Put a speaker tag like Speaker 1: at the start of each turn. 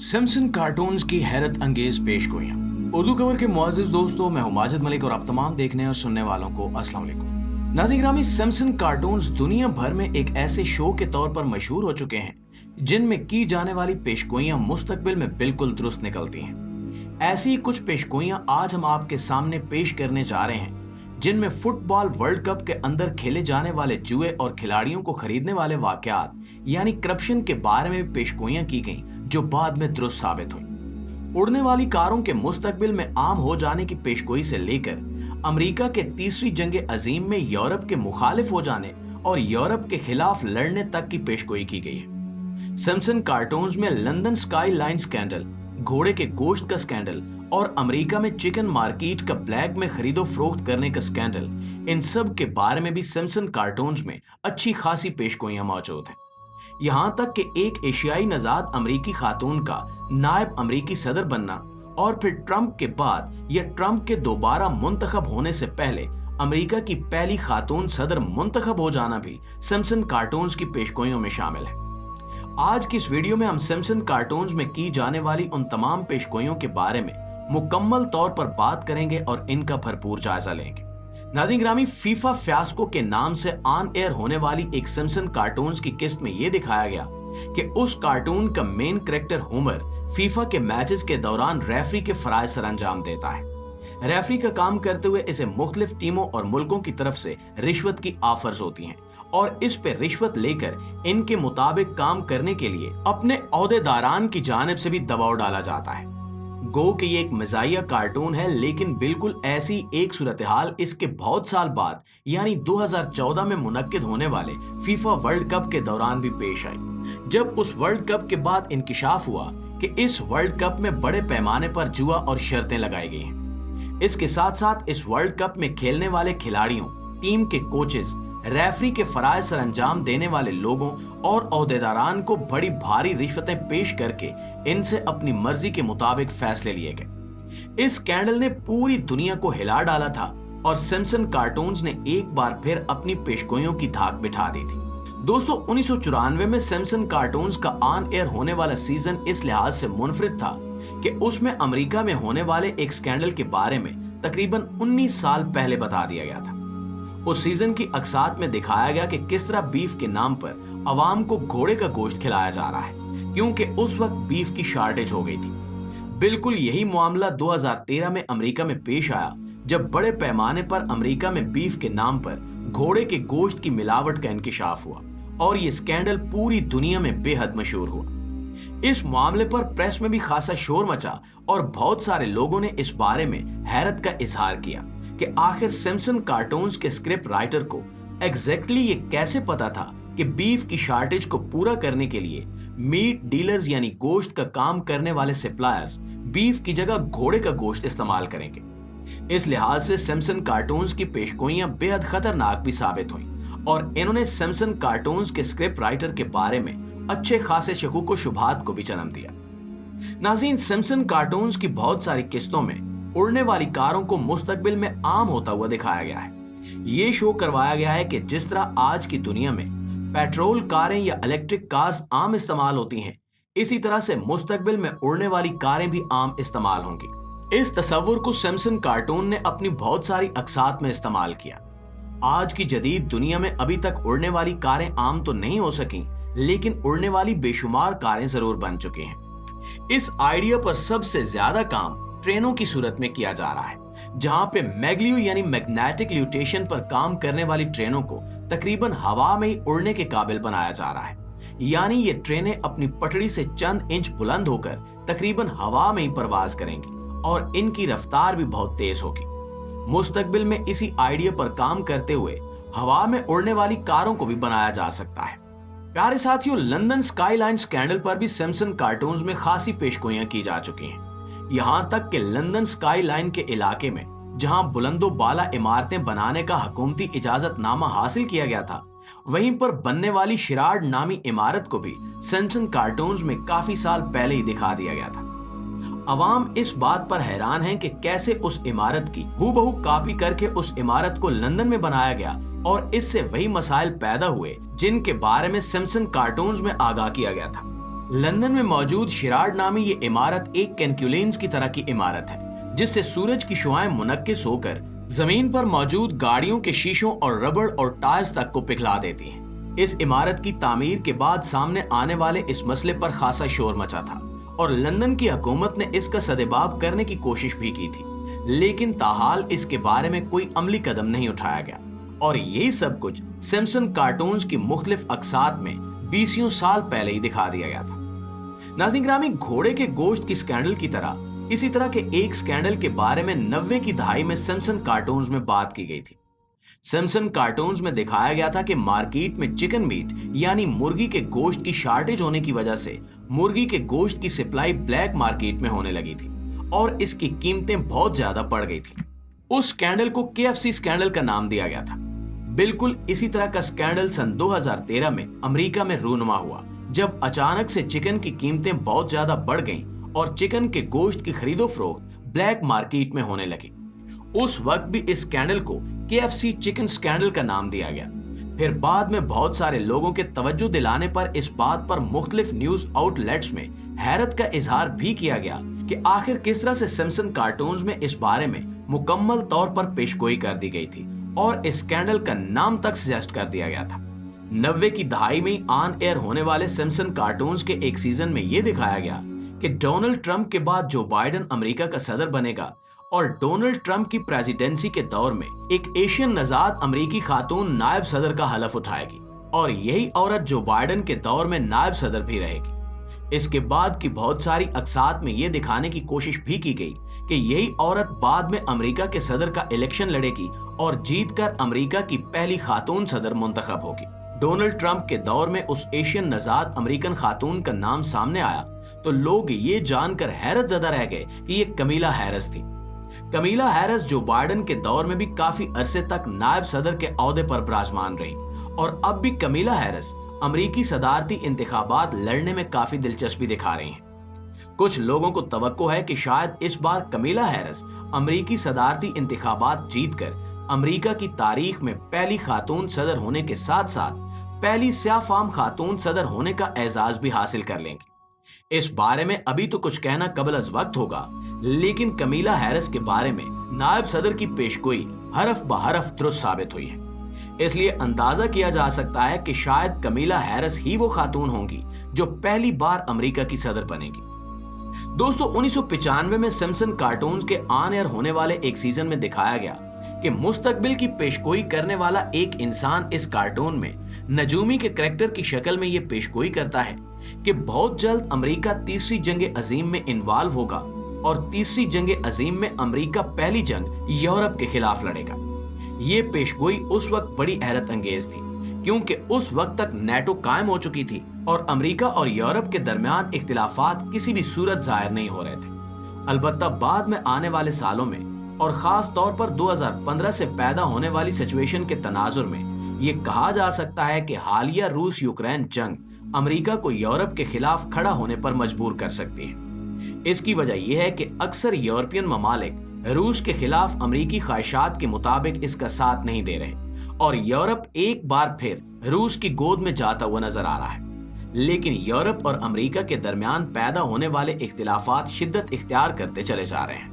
Speaker 1: Simpson cartoons की हैरत अंगेज पेशगोइयां। Urdu cover के मुआजिज दोस्तों, मैं हूं माजिद मलिक और आप तमाम देखने और सुनने वालों को अस्सलाम वालेकुम। नाज़रीन गिरामी, सिम्पसन कार्टून्स दुनिया भर में एक ऐसे शो के तौर पर मशहूर हो चुके हैं जिनमें की जाने वाली पेशगोइयां मुस्तकबिल में बिल्कुल दुरुस्त निकलती हैं। ऐसी कुछ पेशगोइयां आज हम आपके सामने पेश करने जा रहे हैं जिनमें फुटबॉल वर्ल्ड कप के अंदर खेले जाने वाले जुए और खिलाड़ियों को खरीदने वाले वाकयात यानी करप्शन के बारे में पेशगोइयां की गईं जो बाद में दुरुस्त साबित हुई। उड़ने वाली कारों के मुस्तकबिल में आम हो जाने की पेशगोई से लेकर अमेरिका के तीसरी जंग अजीम में यूरोप के मुखालिफ हो जाने और यूरोप के खिलाफ लड़ने तक की पेशगोई की गई है। सिम्पसन कार्टून्स में लंदन स्काई लाइन स्कैंडल, घोड़े के गोश्त का स्कैंडल और अमेरिका में चिकन मार्केट का ब्लैक में खरीदो फरोख्त करने का स्कैंडल, इन सब के बारे में भी सिम्पसन कार्टून्स में अच्छी खासी पेशगोइयां मौजूद हैं। यहां तक कि एक एशियाई नजाद अमेरिकी खातून का नायब अमेरिकी सदर बनना और फिर ट्रंप के बाद या ट्रंप के दोबारा मुंतखब होने से पहले अमेरिका की पहली खातून सदर मुंतखब हो जाना भी सिम्पसन कार्टून्स की पेशगोइयों में शामिल है। आज की इस वीडियो में हम सिम्पसन कार्टून्स में की जाने वाली उन तमाम पेशगोइयों के बारे में मुकम्मल तौर पर बात करेंगे और इनका भरपूर जायजा लेंगे। नाज़रीन गिरामी, फीफा फियास्को के नाम से ऑन एयर होने वाली एक सिम्पसन कार्टून्स की किस्त में यह दिखाया गया कि उस कार्टून का मेन कैरेक्टर होमर फीफा के मैचेस के दौरान रेफरी के फराइज सर अंजाम देता है। रेफरी का काम करते हुए इसे मुख्तलिफ टीमों और मुल्कों की तरफ से रिश्वत की ऑफर्स होती हैं और इस पे रिश्वत लेकर इनके मुताबिक काम करने के लिए अपने ओहदेदारान की जानिब से भी दबाव डाला जाता है। गो कि ये एक मजाहिया कार्टून है, लेकिन बिल्कुल ऐसी एक सूरत हाल इसके बहुत साल बाद यानी 2014 में मुनक्किद होने वाले फीफा वर्ल्ड कप के दौरान भी पेश आई, जब उस वर्ल्ड कप के बाद इंकिशाफ हुआ कि इस वर्ल्ड कप में बड़े पैमाने पर जुआ और शर्तें लगाई गई हैं। इसके साथ साथ इस वर्ल्ड कप में खेलने वाले खिलाड़ियों, टीम के कोचेस, रेफरी के फराइज सर अंजाम देने वाले लोगों और ओहदेदारान को बड़ी भारी रिश्वतें पेश करके इनसे अपनी मर्जी के मुताबिक फैसले लिए गए। इस स्कैंडल ने पूरी दुनिया को हिला डाला था और सिम्पसन कार्टून्स ने एक बार फिर अपनी पेशगोइयों की धाक बिठा दी थी। दोस्तों, 1994 में सिम्पसन कार्टून्स का ऑन एयर होने वाला सीजन इस लिहाज से मुनफरिद था कि उसमें अमेरिका में होने वाले एक स्कैंडल के बारे में तकरीबन 19 साल पहले बता दिया गया था। उस सीजन की अक्सात में दिखाया गया कि किस तरह बीफ के नाम पर अवाम को घोड़े का गोश्त खिलाया जा रहा है, क्योंकि उस वक्त बीफ की शॉर्टेज हो गई थी। बिल्कुल यही मामला 2013 में अमेरिका में पेश आया, जब बड़े पैमाने पर अमेरिका में बीफ के नाम पर घोड़े के गोश्त की मिलावट का इंकिशाफ हुआ और ये स्कैंडल पूरी दुनिया में बेहद मशहूर हुआ। इस मामले पर प्रेस में भी खासा शोर मचा और बहुत सारे लोगों ने इस बारे में हैरत का इजहार किया कि आखिर सिम्पसन कार्टून्स के स्क्रिप्ट राइटर को एग्जैक्टली ये कैसे पता था कि बीफ की शॉर्टेज को पूरा करने के लिए मीट डीलर्स यानी गोश्त का काम करने वाले सप्लायर्स बीफ की जगह घोड़े का गोश्त इस्तेमाल करेंगे। इस लिहाज से सिम्पसन कार्टून्स की पेशगोइयां बेहद खतरनाक भी साबित हुई और इन्होंने सिम्पसन कार्टून्स के स्क्रिप्ट राइटर के बारे में अच्छे खासे शकूक व शुबहात को भी जन्म दिया। नाज़रीन, सिम्पसन कार्टून्स की बहुत सारी किस्तों में उड़ने वाली कारों को मुस्तकबिल में आम होता हुआ दिखाया गया है। ये शो करवाया गया है कि जिस तरह आज की दुनिया में पेट्रोल कारें या इलेक्ट्रिक कार्स आम इस्तेमाल होती हैं, इसी तरह से मुस्तकबिल में उड़ने वाली कारें भी आम इस्तेमाल होंगी। इस तस्वुर को सिम्पसन कार्टून ने अपनी बहुत सारी अक्सात में इस्तेमाल किया। आज की जदीद दुनिया में अभी तक उड़ने वाली कारें आम तो नहीं हो सकी, लेकिन उड़ने वाली बेशुमार कारें जरूर बन चुकी हैं। इस आइडिया पर सबसे ज्यादा काम ट्रेनों की सूरत में किया जा रहा है, जहां पे मैग्लियो यानी मैग्नेटिक ल्यूटेशन पर काम करने वाली ट्रेनों को तकरीबन हवा में ही उड़ने के काबिल बनाया जा रहा है। यानी ये ट्रेनें अपनी पटड़ी से चंद इंच बुलंद होकर तकरीबन हवा में ही परवाज करेंगी और इनकी रफ्तार भी बहुत तेज होगी। मुस्तकबिल में इसी आइडिया पर काम करते हुए हवा में उड़ने वाली कारों को भी बनाया जा सकता है। प्यारे साथियों, लंदन स्काई लाइन स्कैंडल पर भी सिम्पसन कार्टून्स में खासी पेशगोइयां की जा चुकी हैं। यहाँ तक कि लंदन स्काई लाइन के इलाके में जहां बुलंदो बाला इमारतें बनाने का हुकूमती इजाजतनामा हासिल किया गया था, वहीं पर बनने वाली शिराड नामी इमारत को भी सिम्पसन कार्टून्स में काफी साल पहले ही दिखा दिया गया था। अवाम इस बात पर हैरान है कि कैसे उस इमारत की हूबहू कॉपी करके उस इमारत को लंदन में बनाया गया और इससे वही मसाइल पैदा हुए जिनके बारे में सिम्पसन कार्टून्स में आगाह किया गया था। लंदन में मौजूद शिराड नामी ये इमारत एक कैनक्यूलेंस की तरह की इमारत है, जिससे सूरज की शुआएं मुनक्किस होकर जमीन पर मौजूद गाड़ियों के शीशों और रबड़ और टायर्स तक को पिघला देती हैं। इस इमारत की तामीर के बाद सामने आने वाले इस मसले पर खासा शोर मचा था और लंदन की हुकूमत ने इसका सदेबाब करने की कोशिश भी की थी, लेकिन ताहाल इसके बारे में कोई अमली कदम नहीं उठाया गया और यही सब कुछ सिम्पसन कार्टून्स की मुख्तलिफ अकसात में 20 साल पहले ही दिखा दिया गया था। नाज़रीन ग्रामी, घोड़े के गोश्त की स्कैंडल की तरह इसी तरह के एक स्कैंडल के बारे में 90 की दहाई में सिम्पसन कार्टून्स में बात की गई थी। सिम्पसन कार्टून्स में दिखाया गया था कि मार्केट में चिकन मीट यानी मुर्गी के गोश्त की शार्टेज होने की वजह से मुर्गी के गोश्त की सप्लाई ब्लैक मार्केट में होने लगी थी और इसकी कीमतें बहुत ज्यादा बढ़ गई थी। उस स्कैंडल को KFC स्कैंडल का नाम दिया गया था। बिल्कुल इसी तरह का स्कैंडल सन 2013 में अमेरिका में रूनुमा हुआ, जब अचानक से चिकन की कीमतें बहुत ज्यादा बढ़ गईं और चिकन के गोश्त की खरीदो फरोख्त ब्लैक मार्केट में होने लगी। उस वक्त भी इस स्कैंडल को KFC चिकन स्कैंडल का नाम दिया गया। फिर बाद में बहुत सारे लोगों के तवज्जो दिलाने पर इस बात पर मुख्तलिफ न्यूज आउटलेट्स में हैरत का इजहार भी किया गया कि आखिर किस तरह से सिम्पसन कार्टून्स में इस बारे में मुकम्मल तौर पर पेशगोई कर दी गई थी और इस स्कैंडल का नाम तक सजेस्ट कर दिया गया था। 90 की दहाई में ऑन एयर होने वाले सिम्पसन कार्टून्स के एक सीजन में यह दिखाया गया कि डोनाल्ड ट्रंप के बाद जो बाइडेन अमेरिका का सदर बनेगा और डोनाल्ड ट्रंप की प्रेसिडेंसी के दौर में एक एशियन नजात अमेरिकी खातून नायब सदर का हलफ उठाएगी और यही औरत जो बाइडेन के दौर में नायब सदर भी रहेगी। इसके बाद की बहुत सारी अक्सात में यह दिखाने की कोशिश भी की गई कि यही औरत बाद में अमेरिका के सदर का इलेक्शन लड़ेगी और जीतकर अमेरिका की पहली खातून सदर मुंतखब होगी। डोनाल्ड ट्रंप के दौर में उस एशियन नजात अमेरिकन खातून का नाम सामने आया तो लोग ये जानकर हैरत ज़दा रह गए कि ये कमीला हैरिस थी। कमीला हैरिस जो बाइडेन के दौर में भी काफी अरसे तक नायब सदर के ओहदे पर विराजमान रही और अब भी कमीला हैरिस अमेरिकी सदारती इंतखाबात लड़ने में काफी दिलचस्पी दिखा रही हैं। कुछ लोगों को तवक्को है कि शायद इस बार कमीला हैरिस अमेरिकी सदारती इंतखाबात जीतकर अमेरिका की तारीख में पहली खातून सदर होने के साथ साथ पहली स्याह-फाम खातून सदर होने का एजाज भी हासिल कर लेंगी। इस बारे में अभी तो कुछ कहना कबल अज वक्त होगा, लेकिन कमीला हैरिस के बारे में नायब सदर की पेशगोई हरफ बहरफ दुरुस्त साबित हुई है। इसलिए अंदाजा किया जा सकता है कि शायद कमीला हैरिस ही वो खातून होंगी जो पहली बार अमेरिका की सदर बनेगी। दोस्तों, 1995 में सिम्पसन कार्टून्स के ऑन एयर होने वाले एक सीजन में दिखाया गया कि मुस्तकबिल की पेशगोई करने वाला एक इंसान इस कार्टून में नजूमी के करैक्टर की शक्ल में यह पेशगोई करता है कि बहुत जल्द अमेरिका तीसरी जंग अजीम में इन्वॉल्व होगा और तीसरी जंग अजीम में अमेरिका पहली जंग यूरोप के खिलाफ लड़ेगा। ये पेशगोई उस वक्त बड़ी हैरत अंगेज थी क्योंकि उस वक्त तक नेटो कायम हो चुकी थी और अमेरिका और यूरोप के दरमियान इख्तिलाफात किसी भी सूरत जाहिर नहीं हो रहे थे। अलबत्ता बाद में आने वाले सालों में और खास तौर पर 2015 से पैदा होने वाली सिचुएशन के तनाजुर में ये कहा जा सकता है कि हालिया रूस यूक्रेन जंग अमेरिका को यूरोप के खिलाफ खड़ा होने पर मजबूर कर सकती है। इसकी वजह यह है कि अक्सर यूरोपियन ममालिक रूस के खिलाफ अमेरिकी ख्वाहिशात के मुताबिक इसका साथ नहीं दे रहे और यूरोप एक बार फिर रूस की गोद में जाता हुआ नजर आ रहा है। लेकिन यूरोप और अमेरिका के दरमियान पैदा होने वाले इख्तिलाफात शिद्दत इख्तियार करते चले जा रहे हैं।